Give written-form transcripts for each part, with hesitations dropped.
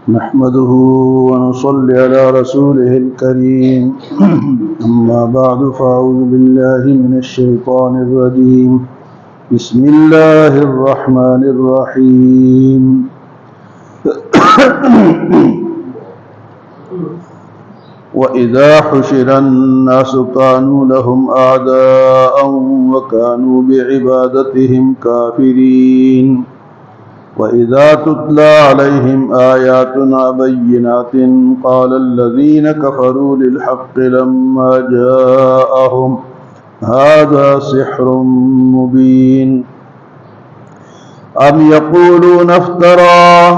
نحمده ونصلي على رسوله الكريم أما بعد فأعوذ بالله من الشيطان الرجيم بسم الله الرحمن الرحيم وإذا حشر الناس كانوا لهم أعداء وكانوا بعبادتهم كافرين وإذا تتلى عليهم آياتنا بينات قال الذين كفروا للحق لما جاءهم هذا سحر مبين أم يقولون افتراه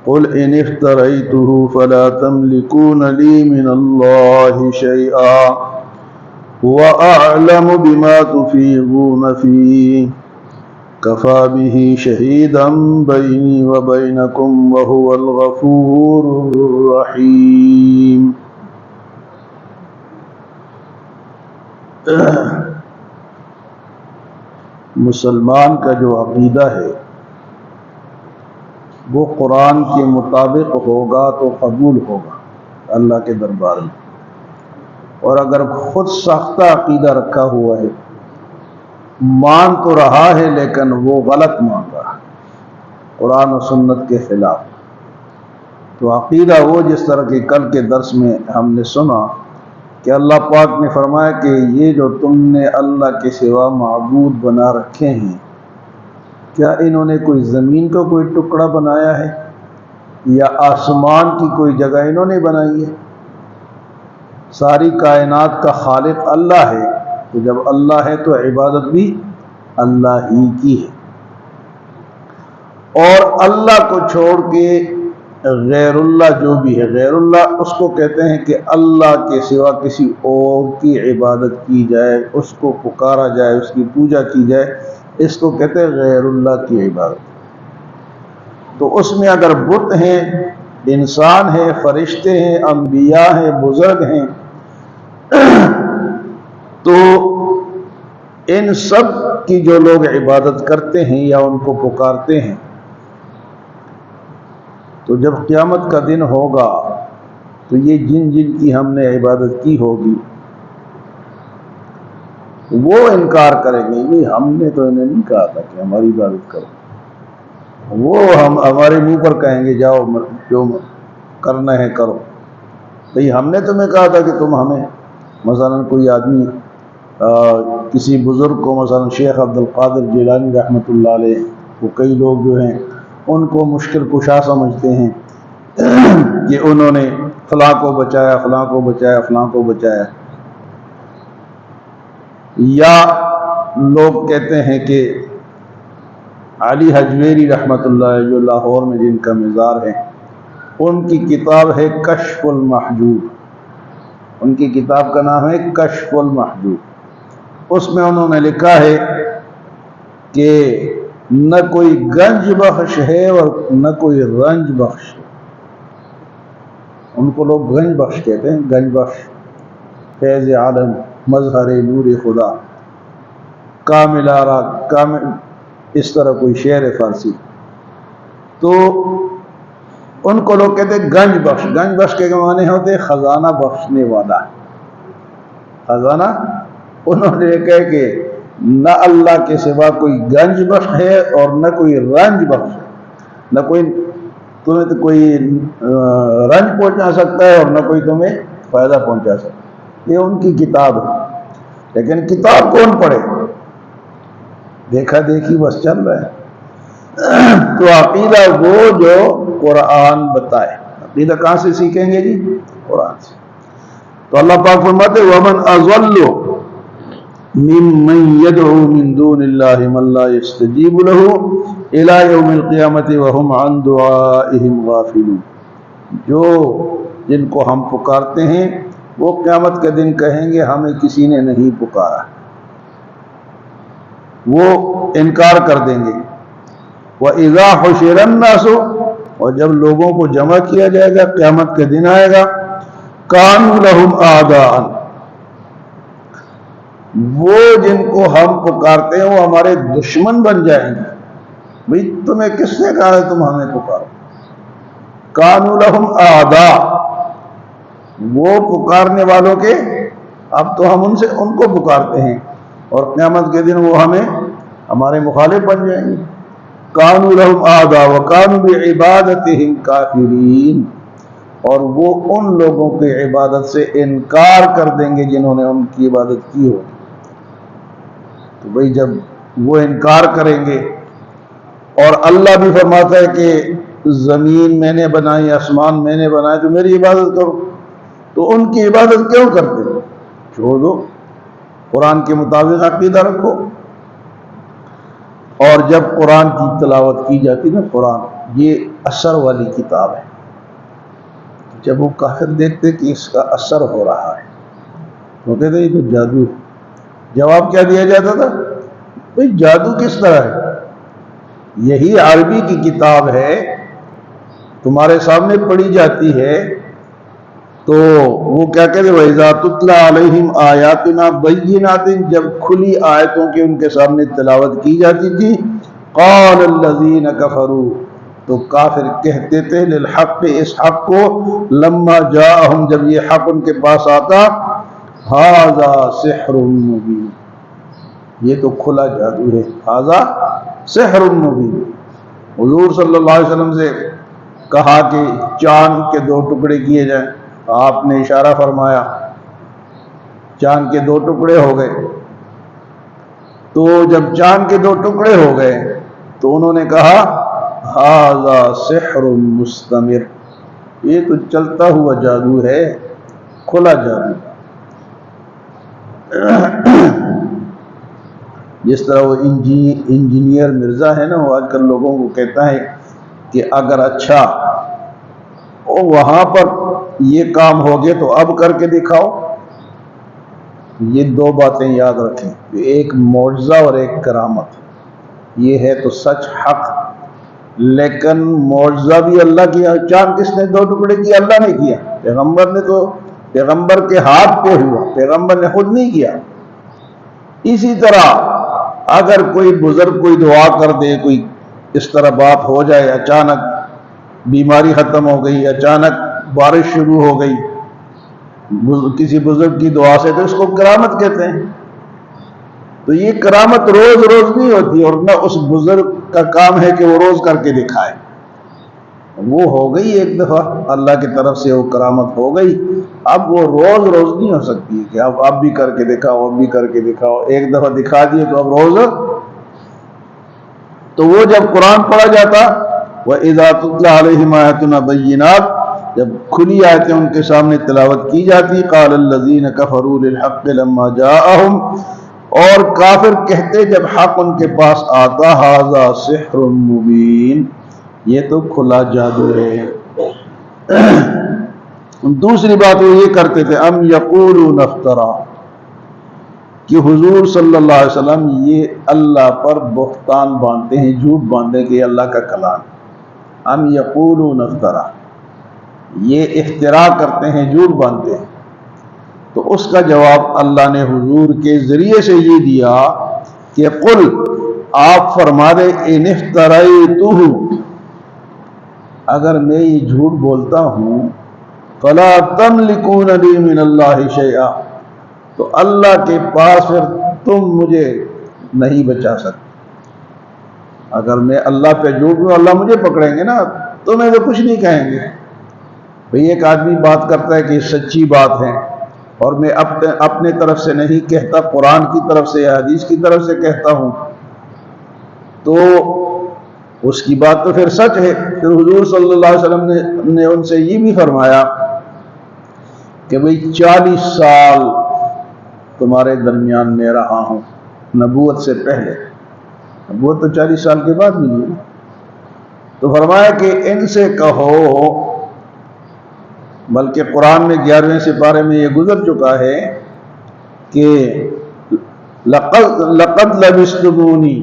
قل إن افتريته فلا تملكون لي من الله شيئا هو أعلم بما تفيضون فيه كفى به شهيدا بيني وبينكم وهو الغفور الرحيم. مسلمان کا جو عقیدہ ہے وہ قرآن کے مطابق ہوگا تو قبول ہوگا اللہ کے دربار میں، اور اگر خود ساختہ عقیدہ رکھا ہوا ہے، مان تو رہا ہے لیکن وہ غلط مان رہا ہے، قرآن و سنت کے خلاف، تو عقیدہ وہ جس طرح کہ کل کے درس میں ہم نے سنا کہ اللہ پاک نے فرمایا کہ یہ جو تم نے اللہ کے سوا معبود بنا رکھے ہیں، کیا انہوں نے کوئی زمین کا کوئی ٹکڑا بنایا ہے یا آسمان کی کوئی جگہ انہوں نے بنائی ہے؟ ساری کائنات کا خالق اللہ ہے، تو جب اللہ ہے تو عبادت بھی اللہ ہی کی ہے، اور اللہ کو چھوڑ کے غیر اللہ جو بھی ہے، غیر اللہ اس کو کہتے ہیں کہ اللہ کے سوا کسی اور کی عبادت کی جائے، اس کو پکارا جائے، اس کی پوجا کی جائے، اس کو کہتے ہیں غیر اللہ کی عبادت۔ تو اس میں اگر بت ہیں، انسان ہیں، فرشتے ہیں، انبیاء ہیں، بزرگ ہیں، تو ان سب کی جو لوگ عبادت کرتے ہیں یا ان کو پکارتے ہیں، تو جب قیامت کا دن ہوگا تو یہ جن جن کی ہم نے عبادت کی ہوگی وہ انکار کریں گے، نہیں ہم نے تو انہیں نہیں کہا تھا کہ ہماری عبادت کرو، وہ ہمارے منہ پر کہیں گے جاؤ جو کرنا ہے کرو، بھئی ہم نے تمہیں کہا تھا کہ تم ہمیں، مثلا کوئی آدمی کسی بزرگ کو، مثلا شیخ عبد القادر جیلانی رحمۃ اللہ علیہ، وہ کئی لوگ جو ہیں ان کو مشکل کشا سمجھتے ہیں کہ انہوں نے فلاں کو بچایا، فلاں کو بچایا، فلاں کو بچایا، یا لوگ کہتے ہیں کہ علی حجویری رحمۃ اللہ علیہ جو لاہور میں جن کا مزار ہے، ان کی کتاب ہے کشف المحجوب، ان کی کتاب کا نام ہے کشف المحجوب، اس میں انہوں نے لکھا ہے کہ نہ کوئی گنج بخش ہے اور نہ کوئی رنج بخش ہے، ان کو لوگ گنج بخش کہتے ہیں، گنج بخش، فیض عالم، مظہر نور خدا، کامل آرا، کامل، اس طرح کوئی شعر فارسی، تو ان کو لوگ کہتے ہیں گنج بخش۔ گنج بخش کے معنی ہوتے ہیں خزانہ بخشنے والا، خزانہ، انہوں نے کہا کہ نہ اللہ کے سوا کوئی گنج بخش ہے اور نہ کوئی رنج بخش ہے، نہ کوئی تمہیں تو کوئی رنج پہنچا سکتا ہے اور نہ کوئی تمہیں فائدہ پہنچا سکتا ہے، یہ ان کی کتاب ہے، لیکن کتاب کون پڑھے؟ دیکھا دیکھی بس چل رہا ہے۔ تو عقیدہ وہ جو قرآن بتائے، عقیدہ کہاں سے سیکھیں گے جی؟ قرآن سے۔ تو اللہ پاک فرماتے وَمَنْ أَضَلُّ مِمَّنْ يَدْعُو مِنْ دُونِ اللَّهِ مَنْ لَا يَسْتَجِيبُ لَهُ إِلَى يَوْمِ الْقِيَامَةِ وَهُمْ عَنْ دُعَائِهِمْ غَافِلُونَ، جو جن کو ہم پکارتے ہیں وہ قیامت کے دن کہیں گے ہمیں کسی نے نہیں پکارا، وہ انکار کر دیں گے۔ وَإِذَا حُشِرَ النَّاسُ، اور جب لوگوں کو جمع کیا جائے گا، قیامت کے دن آئے گا، كَانُوا لَهُمْ أَعْدَاءً، وہ جن کو ہم پکارتے ہیں وہ ہمارے دشمن بن جائیں گے۔ بھئی تمہیں کس نے کہا ہے تم ہمیں پکارو؟ کانوا لہم اعداء، وہ پکارنے والوں کے اب تو ہم ان کو پکارتے ہیں، اور قیامت کے دن وہ ہمارے مخالف بن جائیں گے۔ کانوا لہم اعداء وکانوا بعبادتہم کافرین، اور وہ ان لوگوں کی عبادت سے انکار کر دیں گے جنہوں نے ان کی عبادت کی ہو۔ تو بھئی جب وہ انکار کریں گے، اور اللہ بھی فرماتا ہے کہ زمین میں نے بنائی، آسمان میں نے بنائے، تو میری عبادت کرو، تو ان کی عبادت کیوں کرتے ہو؟ چھوڑ دو، قرآن کے مطابق عقیدہ رکھو۔ اور جب قرآن کی تلاوت کی جاتی نا، قرآن یہ اثر والی کتاب ہے، جب وہ کافر دیکھتے کہ اس کا اثر ہو رہا ہے تو کہتے یہ تو جادو ہے۔ جواب کیا دیا جاتا تھا؟ بھئی جادو کس طرح ہے؟ یہی عربی کی کتاب ہے، تمہارے سامنے پڑھی جاتی ہے، تو وہ کیا کہتے ہیں وَإِذَا تُتْلَىٰ عَلَيْهِمْ آيَاتُنَا بَيِّنَاتٍ، جب کھلی آیتوں کے ان کے سامنے تلاوت کی جاتی تھی، قَالَ الَّذِينَ كَفَرُوا، تو کافر کہتے تھے للحق، اس حق کو، لما جاءہم، جب یہ حق ان کے پاس آتا، ھذا سحر مبین، یہ تو کھلا جادو ہے، ھذا سحر مبین۔ حضور صلی اللہ علیہ وسلم سے کہا کہ چاند کے 2 ٹکڑے کیے جائیں، آپ نے اشارہ فرمایا، چاند کے 2 ٹکڑے ہو گئے۔ تو جب چاند کے 2 ٹکڑے ہو گئے تو انہوں نے کہا ھذا سحر مستمر، یہ تو چلتا ہوا جادو ہے، کھلا جادو۔ جس طرح وہ انجینئر مرزا ہے نا، وہ آج کل لوگوں کو کہتا ہے کہ اگر اچھا وہاں پر یہ کام ہو گیا تو اب کر کے دکھاؤ۔ یہ 2 باتیں یاد رکھیں، ایک معجزہ اور ایک کرامت، یہ ہے تو سچ حق، لیکن معجزہ بھی اللہ کیا۔ چاند کس نے 2 ٹکڑے کیا؟ اللہ نے کیا، پیغمبر نے تو پیغمبر کے ہاتھ پہ ہوا، پیغمبر نے خود نہیں کیا۔ اسی طرح اگر کوئی بزرگ کوئی دعا کر دے، کوئی اس طرح بات ہو جائے، اچانک بیماری ختم ہو گئی، اچانک بارش شروع ہو گئی کسی بزرگ کی دعا سے، تو اس کو کرامت کہتے ہیں۔ تو یہ کرامت روز روز نہیں ہوتی، اور نہ اس بزرگ کا کام ہے کہ وہ روز کر کے دکھائے، وہ ہو گئی ایک دفعہ اللہ کی طرف سے، وہ کرامت ہو گئی، اب وہ روز روز نہیں ہو سکتی کہ اب بھی کر کے دکھاؤ، اب بھی کر کے دکھاؤ، ایک دفعہ دکھا دیے تو اب روز۔ تو وہ جب قرآن پڑھا جاتا، وَإِذَا تُتْلَىٰ عَلَيْهِمْ آيَاتُنَا بَيِّنَاتٍ، جب کھلی آیتیں ان کے سامنے تلاوت کی جاتی، قَالَ الَّذِينَ كَفَرُوا لِلْحَقِّ لَمَّا جَاءَهُمْ، اور کافر کہتے جب حق ان کے پاس آتا، ھذا سحر مبین، یہ تو کھلا جادو ہے۔ دوسری بات وہ یہ کرتے تھے، ام یقولون افترا، کہ حضور صلی اللہ علیہ وسلم یہ اللہ پر بہتان باندھتے ہیں، جھوٹ باندھتے کہ یہ اللہ کا کلام، ام یقولون افترا، یہ افتراء کرتے ہیں، جھوٹ باندھتے ہیں۔ تو اس کا جواب اللہ نے حضور کے ذریعے سے یہ دیا کہ قل، آپ فرما دیں، ان افتریتہ، اگر میں یہ جھوٹ بولتا ہوں، فلا تملکون لی من اللہ شیئا، تو اللہ کے پاس پھر تم مجھے نہیں بچا سکتے۔ اگر میں اللہ پہ جھوٹ ہوں، اللہ مجھے پکڑیں گے نا، تمہیں تو کچھ نہیں کہیں گے۔ بھئی ایک آدمی بات کرتا ہے کہ سچی بات ہے، اور میں اپنے طرف سے نہیں کہتا، قرآن کی طرف سے یا حدیث کی طرف سے کہتا ہوں، تو اس کی بات تو پھر سچ ہے۔ پھر حضور صلی اللہ علیہ وسلم نے ان سے یہ بھی فرمایا کہ بھئی 40 سال تمہارے درمیان میں رہا ہوں، نبوت سے پہلے، نبوت تو 40 سال کے بعد ملی ہے۔ تو فرمایا کہ ان سے کہو، بلکہ قرآن میں 11ویں سپارے میں یہ گزر چکا ہے کہ لقد لبثتمونی،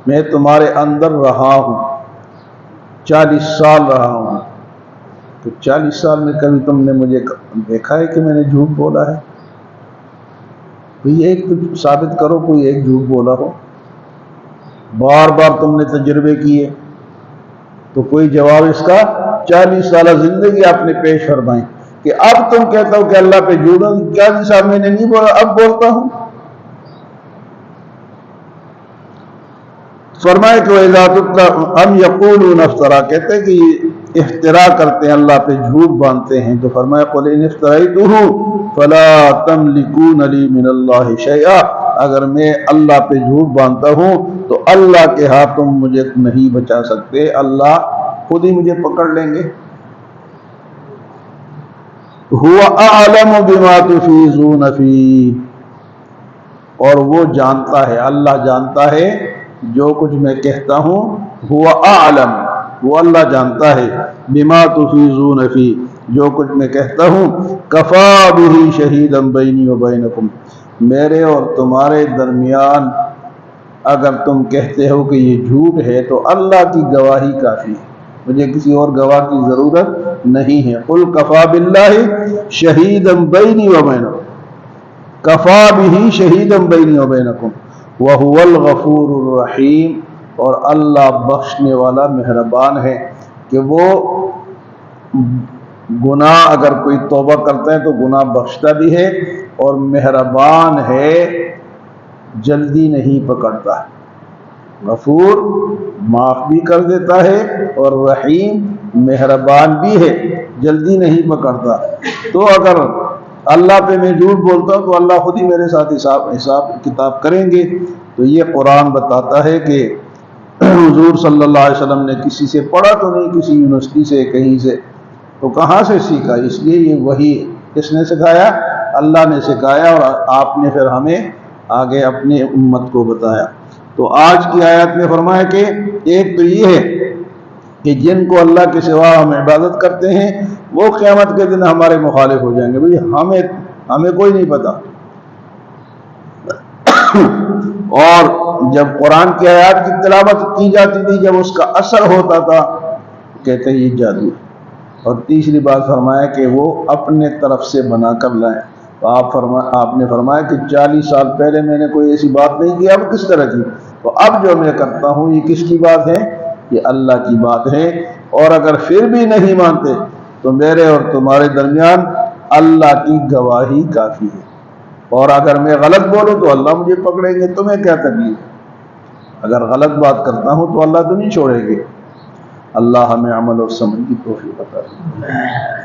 میں تمہارے اندر رہا ہوں، 40 سال رہا ہوں، تو 40 سال میں کبھی تم نے مجھے دیکھا ہے کہ میں نے جھوٹ بولا ہے؟ ایک تو ثابت کرو کوئی ایک جھوٹ بولا ہو، بار بار تم نے تجربے کیے، تو کوئی جواب اس کا 40 سالہ زندگی آپ نے پیش فرمائی کہ اب تم کہتا ہو کہ اللہ پہ جھوٹ، 40 سال میں نے نہیں بولا، اب بولتا ہوں۔ فرمائے کہ وَإِذَا تُتْلَىٰ أَمْ يَقُولُونَ افْتَرَىٰ، کہتے ہیں کہ یہ افترا کرتے ہیں، اللہ پہ جھوٹ باندھتے ہیں۔ تو فرمایا قُلْ إِنِ افْتَرَيْتُهُ فَلَا تَمْلِكُونَ لِي مِنَ اللَّهِ شَيْئًا، اگر میں اللہ پہ جھوٹ باندھتا ہوں تو اللہ کے ہاتھ تم مجھے نہیں بچا سکتے، اللہ خود ہی مجھے پکڑ لیں گے۔ هُوَ أَعْلَمُ بِمَا تُفِيضُونَ فِيهِ، اور وہ جانتا ہے، اللہ جانتا ہے جو کچھ میں کہتا ہوں۔ هُوَ أَعْلَمُ، وہ اللہ جانتا ہے، بِمَا تُفِيضُونَ فِيهِ، جو کچھ میں کہتا ہوں۔ كَفَىٰ بِهِ شَهِيدًا بَيْنِي وَبَيْنَكُمْ، میرے اور تمہارے درمیان اگر تم کہتے ہو کہ یہ جھوٹ ہے تو اللہ کی گواہی کافی ہے، مجھے کسی اور گواہ کی ضرورت نہیں ہے۔ قُلْ كَفَىٰ بِاللَّهِ شَهِيدًا بَيْنِي وَبَيْنَكُمْ، كَفَىٰ بِهِ شَهِيدًا بَيْنِي وَبَيْنَكُمْ وَهُوَ الْغَفُورُ الرَّحِيمُ، اور اللہ بخشنے والا مہربان ہے کہ وہ گناہ اگر کوئی توبہ کرتا ہے تو گناہ بخشتا بھی ہے، اور مہربان ہے، جلدی نہیں پکڑتا۔ غفور معاف بھی کر دیتا ہے، اور رحیم مہربان بھی ہے، جلدی نہیں پکڑتا۔ تو اگر اللہ پہ میں جھوٹ بولتا ہوں تو اللہ خود ہی میرے ساتھ حساب کتاب کریں گے۔ تو یہ قرآن بتاتا ہے کہ حضور صلی اللہ علیہ وسلم نے کسی سے پڑھا تو نہیں، کسی یونیورسٹی سے، کہیں سے، تو کہاں سے سیکھا؟ اس لیے یہ وہی کس نے سکھایا؟ اللہ نے سکھایا، اور آپ نے پھر ہمیں آگے اپنی امت کو بتایا۔ تو آج کی آیت میں فرمایا کہ ایک تو یہ ہے کہ جن کو اللہ کے سوا ہم عبادت کرتے ہیں وہ قیامت کے دن ہمارے مخالف ہو جائیں گے، بھئی ہمیں کوئی نہیں پتا۔ اور جب قرآن کی آیات کی تلاوت کی جاتی تھی، جب اس کا اثر ہوتا تھا، کہتے ہیں یہ جادو ہے۔ اور تیسری بات فرمایا کہ وہ اپنے طرف سے بنا کر لائیں۔ تو آپ نے فرمایا کہ 40 سال پہلے میں نے کوئی ایسی بات نہیں کی، اب کس طرح کی؟ تو اب جو میں کرتا ہوں یہ کس کی بات ہے؟ یہ اللہ کی بات ہے۔ اور اگر پھر بھی نہیں مانتے تو میرے اور تمہارے درمیان اللہ کی گواہی کافی ہے، اور اگر میں غلط بولوں تو اللہ مجھے پکڑیں گے، تمہیں کیا تکلیف؟ اگر غلط بات کرتا ہوں تو اللہ تو نہیں چھوڑیں گے۔ اللہ ہمیں عمل اور سمجھ کی توفیق عطا فرمائے۔